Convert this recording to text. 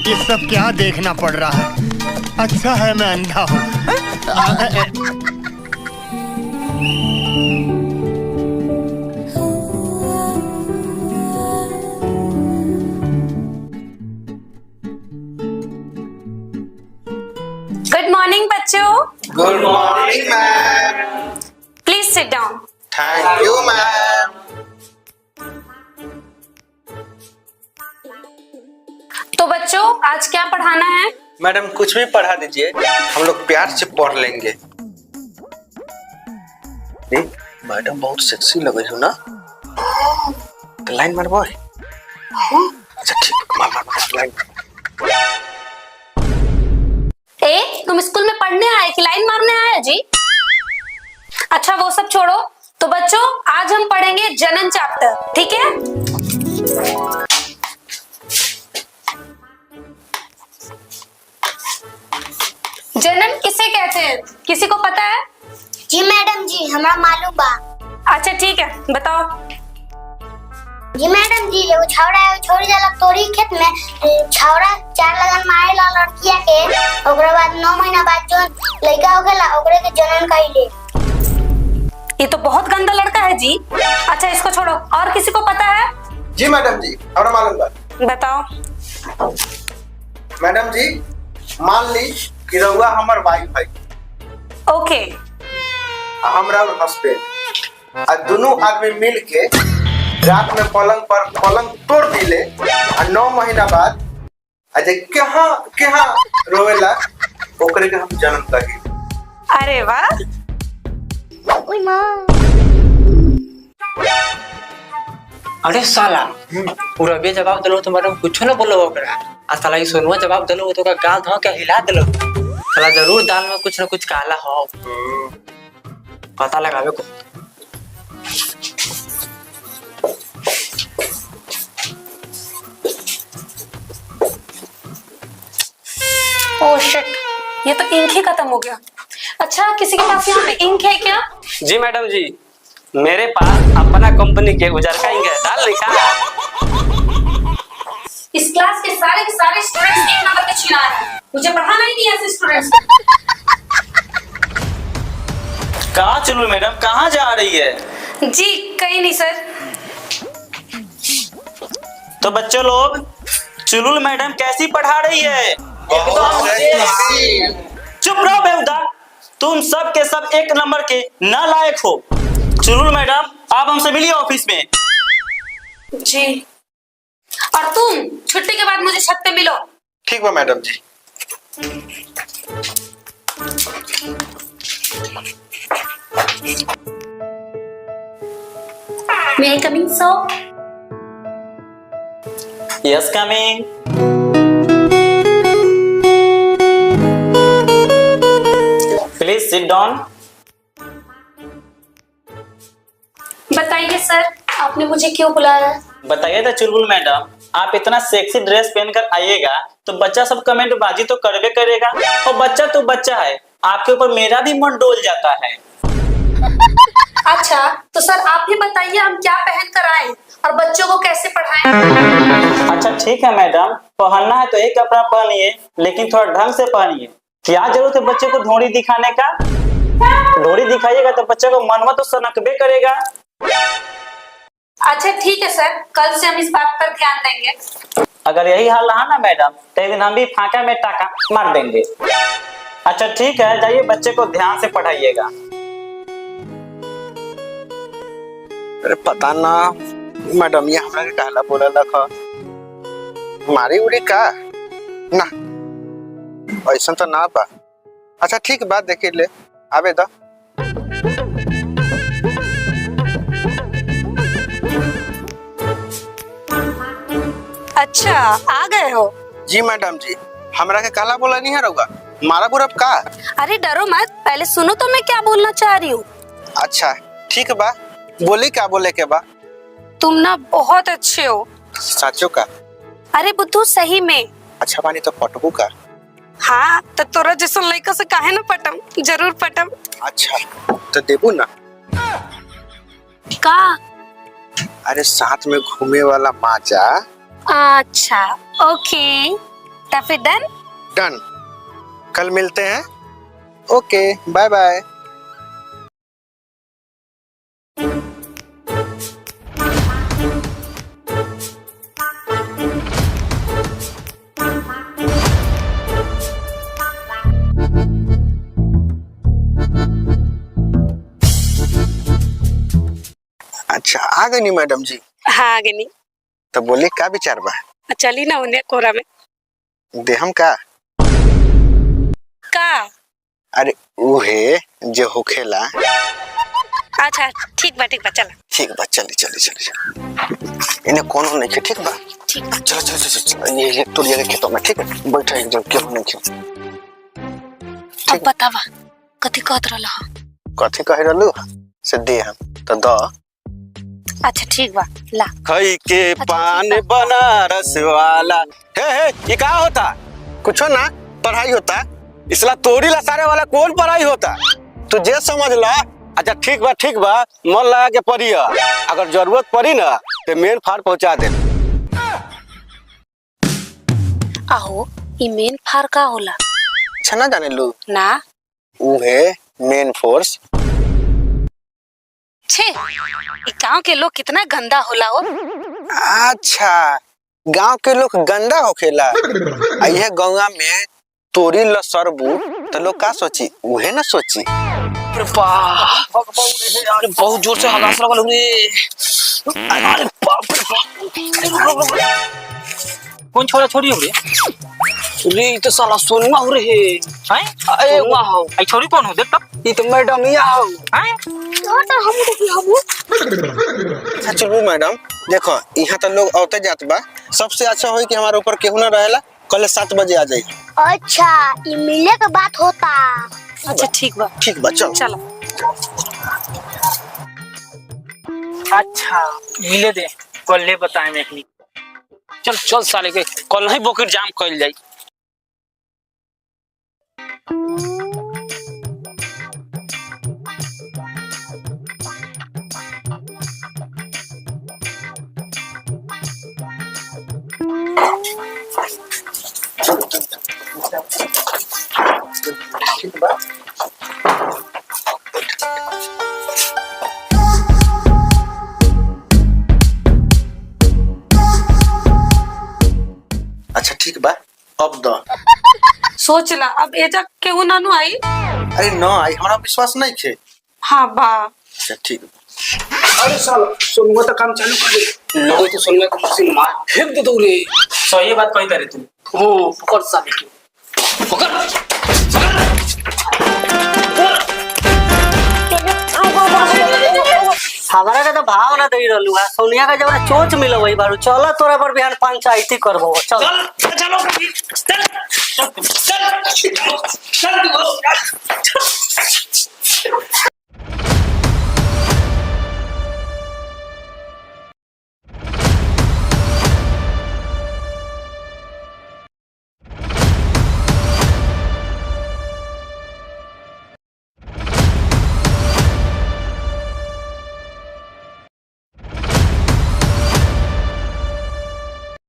ये सब क्या देखना पड़ रहा है? अच्छा है मैं अंधा हूँ। गुड मॉर्निंग बच्चों। Good morning ma'am. Please sit down. Thank you ma'am. तो बच्चों आज क्या पढ़ाना है? मैडम कुछ भी पढ़ा दीजिए, हम लोग प्यार से पढ़ लेंगे। मैडम बहुत सेक्सी लग रही हो ना। लाइन मार बॉय। अच्छा ठीक, मार लाइन। ए तुम स्कूल में पढ़ने आए कि लाइन मारने आए जी? अच्छा वो सब छोड़ो। तो बच्चों आज हम पढ़ेंगे जनन चैप्टर, ठीक है? जनन किसे कहते हैं, किसी को पता है? जी मैडम जी हमरा मालूम बा। अच्छा ठीक है बताओ। जी मैडम जी एगो छौड़ा एगो छोरी जाला तोरी खेत में, छौड़ा 4 लगन मारे ला लड़किया के, ओकरा बाद 9 महीना बाद जो लड़का होगला ओकरे के जनन कइले। ये तो बहुत गंदा लड़का है जी। अच्छा इसको छोड़ो, और किसी को पता है? जी मैडम जी हमरा मालूम बा। बताओ। मैडम जी मान ली कि रउआ हमर वाइफ है, ओके। हमरा हस्बैंड, आ दोनों आदमी मिल के रात में पलंग पर पलंग तोड़ दिले, और 9 महीना बाद आज कहाँ रोवेला ओकरे के हम जन्म करी। अरे वाह। ओए मां। अरे साला पूरा बे जवाब दिलो तो मैडम कुछ ना बोलो ओकरा। आ साला ई सोनुआ जवाब दिलो तो का गाल धो के हिला दिलो। साला जरूर दाल में कुछ ना कुछ काला हो, पता लगावे को। ओह शिट, ये तो इंक ही खत्म हो गया। अच्छा किसी के पास यहाँ पे इंक है क्या? जी मैडम जी, मेरे पास अपना कंपनी के उजर का इंक है, डाल लिखा। इस क्लास के सारे स्टूडेंट्स एक नंबर के चिल्ला रहे हैं। मुझे पढ़ाना ही नहीं है ऐसे स्टूडेंट्स। कहाँ चलू मैडम, कहाँ जा रही है? जी कहीं नहीं सर। तो बच्चों लोग चुलुल मैडम कैसी पढ़ा रही है? चुप रहो बेहुदा, तुम सब के सब एक नंबर के नालायक हो। चुलुल मैडम आप हमसे मिलिए ऑफिस में। जी, और तुम छुट्टी के बाद मुझे छत पे मिलो। ठीक बा मैडम जी। May I come in, sir? Yes coming. Please sit down. बताइए सर, आपने मुझे क्यों बुलाया? बताइए तो चुलबुल मैडम, आप इतना सेक्सी ड्रेस पहनकर आइएगा तो बच्चा सब कमेंट बाजी तो करवे करेगा, और बच्चा तो बच्चा है, आपके ऊपर मेरा भी मन डोल जाता है। अच्छा तो सर आप ही बताइए हम क्या पहन कर आए और बच्चों को कैसे पढ़ाएं? अच्छा ठीक है मैडम, पहनना है तो एक कपड़ा पहनिए, लेकिन थोड़ा ढंग से पहनिए। क्या जरूरत है बच्चे को धोड़ी दिखाने का? धोड़ी दिखाइएगा तो बच्चे को मनवा तो सनकबे करेगा। अच्छा ठीक है सर, कल से हम इस बात पर ध्यान देंगे। अगर यही हाल रहा ना मैडम तो एक दिन हम भी फांका में टाका मार देंगे। अच्छा ठीक है, जाइए बच्चे को ध्यान से पढ़ाइएगा। अरे पता ना मैडम ये हमरा के कहला बोला लखा मारी उड़ी का ना, ऐसा तो ना बा। अच्छा ठीक बात देखे ले आवे दा। अच्छा आ गए हो? जी मैडम जी, हमरा के कहला बोला नहीं है रहुआ, मारा बुरब का। अरे डरो मत, पहले सुनो तो मैं क्या बोलना चाह रही हूँ। अच्छा ठीक बा, बोली क्या बोले के बा। तुम ना बहुत अच्छे हो। साचो का? अरे बुद्धू सही में। अच्छा बानी तो पटबू का? हाँ तो तोरा जैसा लड़का से काहे ना पटम, जरूर पटम। अच्छा तो देबू ना का? अरे साथ में घूमे वाला माजा। अच्छा ओके, तो फिर डन। डन, कल मिलते हैं। Okay bye bye. अच्छा आ गई नी मैडम जी? हाँ आगे नहीं। तो बोले का विचार बा? चली ना उन्हें कोरा में। देहम का? का? अरे उहे जो होखेला। अच्छा ठीक बा चला। ठीक बा, चली इन्हें कोनो नहीं खे, ठीक बा? ठीक बा। चलो ये तोड़िए के खेतों में, ठीक है? बैठा एक जगह, क्यों नहीं खे। अब बतावा कथी कहत रहला? कथी कह रहलू से दे हम तो द। अच्छा ठीक बा ला। खई के पान बनारस वाला। हे ये क्या होता? कुछो ना, पढ़ाई होता। इसला तोड़ी ला सारे वाला कौन पढ़ाई होता? तू जे समझ ला। अच्छा ठीक बा, मन लगा के पढ़िया। अगर जरूरत पड़ी ना तो मेन फार पहुंचा दे। आहो ई मेन फार का होला? अच्छा ना जाने लू ना। उहे मेन फोर्स। छे ई गांव के लोग कितना गंदा होला हो। अच्छा गांव के लोग गंदा होखेला। यह गंगा में तोरी ल सरबू तो लोग का सोची? उहे ना सोची। अरे बहुत जोर से हगास लगल रे। अरे बाप रे। कौन छोरा छोरी हो रे? रे तो साला सोनुआ हो रे हैं। अरे वाह, आई छोरी कौन हो? देख तब, ये तो मैडम या हो हैं। तो हम चलू मैडम, देखो यहाँ तो लोग औते जात बा। सबसे अच्छा होई कि हमारे ऊपर केहू ना रहेला। कल 7 बजे आ जाई। अच्छा ये मिले का बात होता। अच्छा ठीक बा चल चलो। अच्छा मिले दे, कल ले बताए में एक। चल साले के कल नहीं बोकर जाम कइल जाई। अच्छा ठीक बा, अब द। सोच ला अब एजा केहू नानू आई। अरे न आई, हमारा विश्वास नहीं खे। हाँ बा। अच्छा ठीक बा। अरे साला सोनुआ तो काम चालू कर दे। लोग तो सोनुआ को मशीन मार फेंक दे दो रे। सही बात कही तारे तू। हो पकड़ साले के, पकड़। हमारा का तो भाव ना दे रहलू है। सोनिया का जब चोच मिलो वही बारू। चलो तोरा पर बिहान पंचायती करबो। चल चलो चल चल